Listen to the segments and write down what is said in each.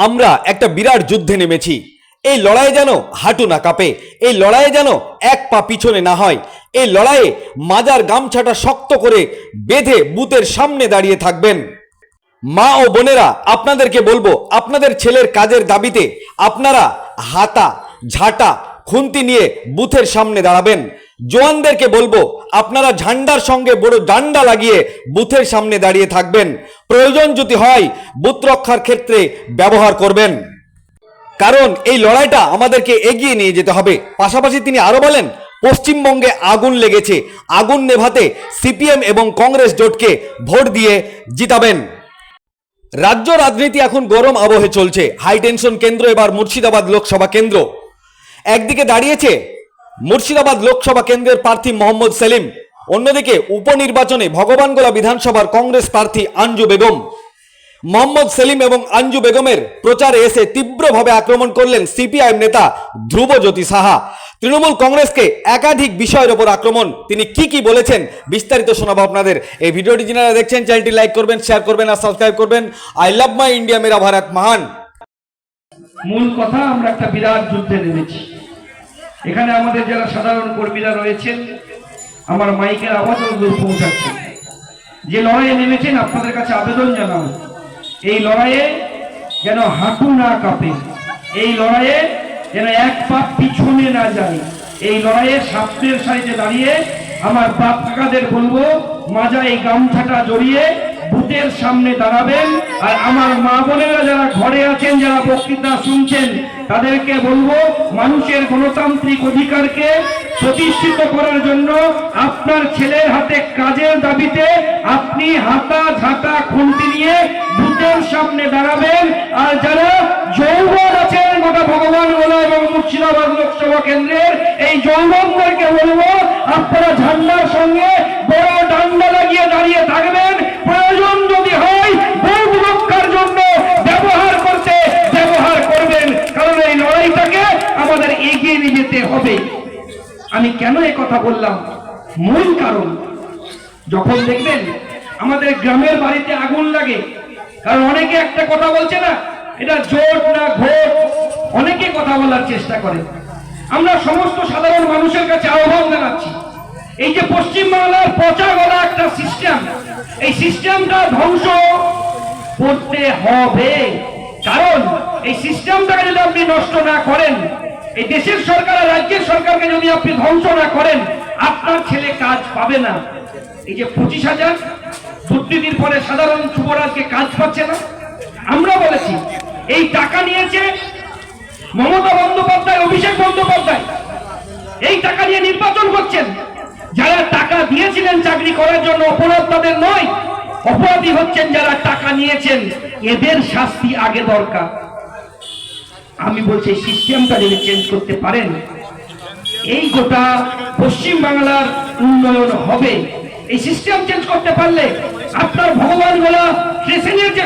আমরা একটা বিরাট যুদ্ধে নেমেছি। এই লড়াইয়ে যেন হাঁটু না কাঁপে, এই লড়াইয়ে যেন এক পা পিছনে না হয়। এই লড়াইয়ে মাজার গামছাটা শক্ত করে বেঁধে বুথের সামনে দাঁড়িয়ে থাকবেন। মা ও বোনেরা, আপনাদেরকে বলবো, আপনাদের ছেলের কাজের দাবিতে আপনারা হাতা, ঝাঁটা, খুন্তি নিয়ে বুথের সামনে দাঁড়াবেন। জওয়ানদেরকে বলবো, আপনারা ঝান্ডার সঙ্গে বড় ডান্ডা লাগিয়ে বুথের সামনে দাঁড়িয়ে থাকবেন। প্রয়োজন যদি হয় বুথ রক্ষার ক্ষেত্রে ব্যবহার করবেন, কারণ এই লড়াইটা আমাদেরকে এগিয়ে নিয়ে যেতে হবে। পাশাপাশি তিনি আরো বলেন, পশ্চিমবঙ্গে আগুন লেগেছে, আগুন নেভাতে সিপিএম এবং কংগ্রেস জোটকে ভোট দিয়ে জিতাবেন। রাজ্য রাজনীতি এখন গরম আবহে চলছে। হাই টেনশন কেন্দ্র এবার মুর্শিদাবাদ লোকসভা কেন্দ্র। একদিকে দাঁড়িয়েছে মুর্শিদাবাদ লোকসভা কেন্দ্রের প্রার্থী মোহাম্মদ সেলিম, অন্যদিকে উপনির্বাচনে ভগবানগোলা বিধানসভার কংগ্রেস প্রার্থী আঞ্জু বেগম। মোহাম্মদ সেলিম এবং আঞ্জু বেগমের প্রচারে এসে তীব্রভাবে আক্রমণ করলেন সিপিআইএম নেতা ধ্রুবজ্যোতি সাহা। তৃণমূল কংগ্রেসকে একাধিক বিষয়ের ওপর আক্রমণ। তিনি কি বলেছেন বিস্তারিত শোনাবো আপনাদের। এই ভিডিওটি যারা দেখছেন চ্যানেলটি লাইক করবেন, শেয়ার করবেন আর সাবস্ক্রাইব করবেন। আই লাভ মাই ইন্ডিয়া, মেরা ভারত মহান। মূল কথা, আমরা একটা বিরাট যুদ্ধে নেমেছি। এখানে আমাদের যারা সাধারণ কর্মীরা রয়েছেন, আমার মাইকের আওয়াজও দূর পৌঁছাচ্ছে। যে লড়াইয়ে নেমেছেন, আপনাদের কাছে আবেদন জানাও, এই লড়াইয়ে যেন হাঁটু না কাঁপে, এই লড়াইয়ে যেন এক পা পিছনে না যায়। এই লড়াইয়ে সামনের সারিতে দাঁড়িয়ে আমার বাপ কাকাদের বলবো, মাজা এই গামছাটা জড়িয়ে বুথের সামনে দাঁড়াবেন। আর আমার মা বোনেরা যারা ঘরে আছেন, যারা বক্তৃতা শুনছেন, তাদেরকে বলবো, মানুষের গণতান্ত্রিক অধিকারকে প্রতিষ্ঠিত করার জন্য আপনার ছেলের হাতে কাজের দাবিতে আপনি হাতা, ঝাঁটা, খুন্তি নিয়ে বুথের সামনে দাঁড়াবেন। আর যারা যৌবন আছেন গোটা ভগবানগোলা এবং মুর্শিদাবাদ লোকসভা কেন্দ্রের, এই যৌবনদেরকে বলবো, আপনারা ঝান্ডার সঙ্গে বড় ডান্ডা লাগিয়ে দাঁড়িয়ে থাকবেন। প্রয়োজন যদি হয় বুথ রক্ষার জন্য ব্যবহার করবেন, কারণ এই লড়াইটাকে আমাদের এগিয়ে নিয়ে যেতে হবে। আমি কেন এ কথা বললাম? মূল কারণ, যখন দেখবেন আমাদের গ্রামের বাড়িতে আগুন লাগে, কারণ অনেকে একটা কথা বলছে না, এটা জোট না ভোট, অনেকে কথা বলার চেষ্টা করে। আমরা সমস্ত সাধারণ মানুষের কাছে আহ্বান জানাচ্ছি, এই যে পশ্চিমবাংলার পচা গলা একটা সিস্টেম, এই সিস্টেমটা ধ্বংস করতে হবে। কারণ এই সিস্টেমটাকে যদি আপনি নষ্ট না করেন, এই দেশের সরকার আর রাজ্যের সরকারকে যদি আপনি ধ্বংস না করেন, আপনার ছেলে কাজ পাবে না। এই যে 25,000 দুর্নীতির পরে সাধারণ যুবরাজকে কাজ পাচ্ছে না, আমরা বলেছি এই টাকা নিয়েছে মমতা বন্দ্যোপাধ্যায়, অভিষেক বন্দ্যোপাধ্যায়, এই টাকা নিয়ে নির্বাচন করছেন। যারা টাকা দিয়েছিলেন চাকরি করার জন্য, অপরাধ তাদের নয়, অপরাধী হচ্ছেন যারা টাকা নিয়েছেন। এদের শাস্তি আগে দরকার। আমি বলছি সিস্টেমটা যদি চেঞ্জ করতে পারেন, এই গোটা পশ্চিম বাংলার উন্নয়ন হবে। এই সিস্টেম চেঞ্জ করতে পারলে আপনার ভগবানগোলা স্টেশনের যে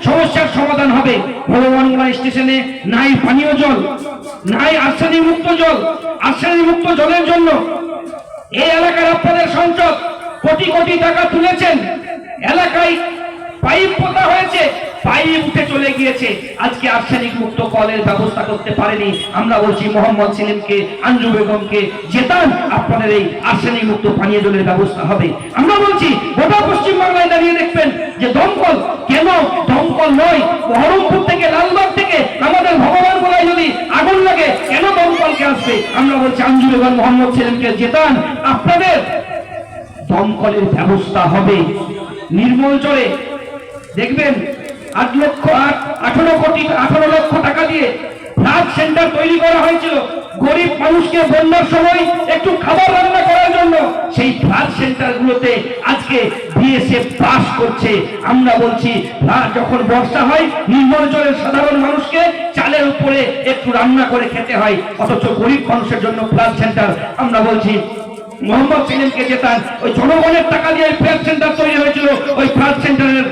সমস্যার সমাধান হবে। ভগবানগোলা স্টেশনে নাই পানীয় জল, নাই আর্সেনিক মুক্ত জল। আর্সেনিক মুক্ত জলের জন্য এই এলাকার আপনাদের সংসদ কোটি কোটি টাকা তুলেছেন, এলাকায় পাইপ পোতা হয়েছে, পাইপ উঠে চলে গিয়েছে, আজকে আর্সেনিক মুক্ত কলের ব্যবস্থা করতে পারেনি। আমরা বলছি মোহাম্মদ সেলিমকে, আঞ্জু বেগমকে জেতান, আপনাদের এই আর্সেনিক মুক্ত পানীয় জলের ব্যবস্থা হবে। আমরা বলছি গোটা পশ্চিম বাংলায় দাঁড়িয়ে দেখবেন যে দমকল, কেন দমকল নয়, বহরমপুর থেকে, লালবাগ থেকে আমাদের ভগবানগোলায় যদি আগুন লাগে, কেন দমকলকে আসবে? আমরা বলছি আঞ্জু বেগম, মোহাম্মদ সেলিমকে জেতান, আপনাদের দমকলের ব্যবস্থা হবে। নির্মল চরে দেখবেন 18 লক্ষ টাকা দিয়ে ফ্লাড সেন্টার তৈরি করা হয়েছিল গরিব মানুষকে বন্যার সময় একটু খাবার রান্না করার জন্য। সেই ফ্লাড সেন্টার গুলোতে আজকে বিএসএফ পাস করছে। আমরা বলছি যখন বর্ষা হয়, নির্মলজলের সাধারণ মানুষকে চালের উপরে একটু রান্না করে খেতে হয়, অথচ গরিব মানুষের জন্য ফ্লাড সেন্টার। আমরা বলছি মোহাম্মদ সেলিমকে জেতান। ওই জনগণের টাকা দিয়ে ফ্লাড সেন্টার তৈরি হয়েছিল, ওই ফ্লাড সেন্টারের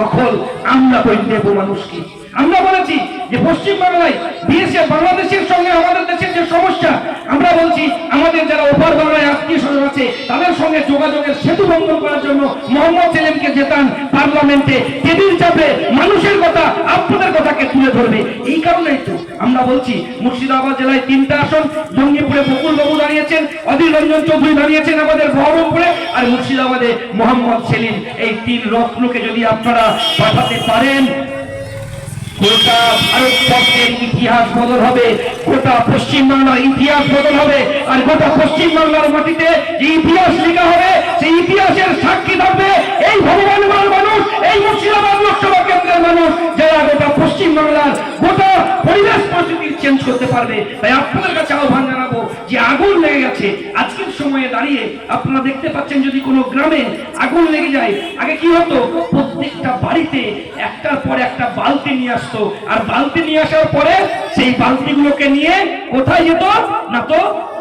দখল আমরা দেব মানুষকে। আমরা বলেছি যে পশ্চিম বাংলায় বিএসএফ, বাংলাদেশের সঙ্গে আমাদের দেশের যে সমস্যা, আমরা বলছি আমাদের যারা ওপার বাংলায় আত্মীয় স্বজন আছে, তাদের সঙ্গে যোগাযোগের সেতু বন্ধন করার জন্য মোহাম্মদ সেলিমকে জেতান। পার্লামেন্টে টেবিল চাপে মানুষের কথা, আপনাদের কথাকে তুলে বলছি, মুর্শিদাবাদ জেলায় 3টা আসন, জঙ্গিপুরে বকুল বাবু দাঁড়িয়েছেন, অধীর রঞ্জন চৌধুরী দাঁড়িয়েছেন আমাদের বহরমপুরে, আর মুর্শিদাবাদে মোহাম্মদ সেলিম। এই 3 রত্নকে যদি আপনারা পাঠাতে পারেন, গোটা ভারতবর্ষের ইতিহাস বদল হবে, গোটা পশ্চিমবাংলার ইতিহাস বদল হবে, আর গোটা পশ্চিমবাংলার মাটিতে যে ইতিহাস লেখা হবে সেই ইতিহাসের সাক্ষী থাকবে এই ভগবানের মানুষ, এই মুর্শিদাবাদ লোকসভা কেন্দ্রের মানুষ, যারা গোটা পশ্চিমবাংলার গোটা পরিবেশ পরিস্থিতি চেঞ্জ করতে পারবে। তাই আপনাদের কাছে আহ্বান জানাবো যে আগুন লেগে গেছে, আজকের সময়ে দাঁড়িয়ে আপনারা দেখতে পাচ্ছেন যদি কোনো গ্রামে আগুন লেগে যায়, আগে কি হতো, প্রত্যেকটা বাড়িতে একটার পর একটা বালতি নিয়ে আসতো, আর বালতি নিয়ে আসার পরে সেই বালতিগুলোকে নিয়ে কোথায় যেত না, তো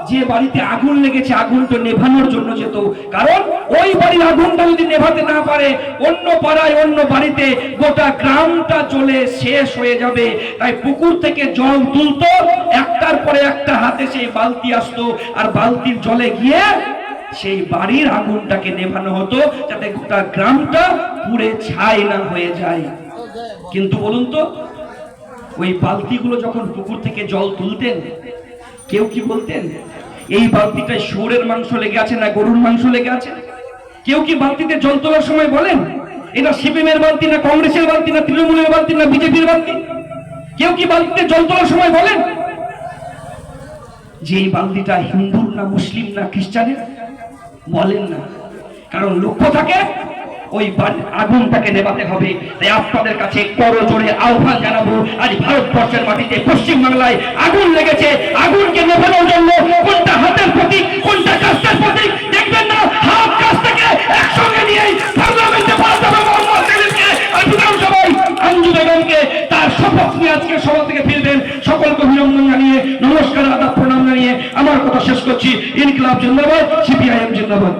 যে বাড়িতে আগুন লেগেছে আগুনটা নেভানোর জন্য যেত। কারণ ওই বাড়ির আগুনটা যদি নেভাতে না পারে, অন্য পাড়ায় অন্য বাড়িতে গোটা গ্রামটা জ্বলে শেষ হয়ে যাবে। তাই পুকুর থেকে জল তুলতো, একটার পরে একটা হাতে সেই বালতি আসতো, আর বালতির জলে গিয়ে সেই বাড়ির আগুনটাকে নেভানো হতো, যাতে গোটা গ্রামটা পুড়ে ছাই না হয়ে যায়। কিন্তু বলুন তো, ওই বালতিগুলো যখন পুকুর থেকে জল তুলতেন, কেউ কি বলতেন এই বালতিটায় শুয়োরের মাংস লেগে আছে না গরুর মাংস লেগে আছে? কেউ কি বালতিতে জল তোলার সময় বলেন এটা সিপিএমের বালতি না কংগ্রেসের বালতি না তৃণমূলের বালতি না বিজেপির বালতি? কেউ কি বালতিতে জল তোলার সময় বলেন যে এই বালতিটা হিন্দুর না মুসলিম না খ্রিস্টানের? বলেন না, কারণ লক্ষ্য থাকে ওই আগুনটাকে নেভাতে হবে। তাই আপনাদের কাছে করজোড়ে আহ্বান জানাবো, আজ ভারতবর্ষের মাটিতে পশ্চিমবাংলায় আগুন লেগেছে, আগুনকে নেভানোর জন্য কোনটা হাতের প্রতীক কোনটা কাস্তের প্রতীক দেখবেন না, হাত কাছ থেকে একসঙ্গে নিয়ে পার্লামেন্টে পাঠাতে হবে মোহাম্মদ সেলিমকে আর বিধানসভায় আঞ্জু বেগমকে। তার শপথ নিয়ে আজকে সভা থেকে ফিরবেন। সকলকে অভিনন্দন জানিয়ে, নমস্কার, আদাব, প্রণাম জানিয়ে আমার কথা শেষ করছি। ইনকিলাব জিন্দাবাদ, সিপিআইএম জিন্দাবাদ।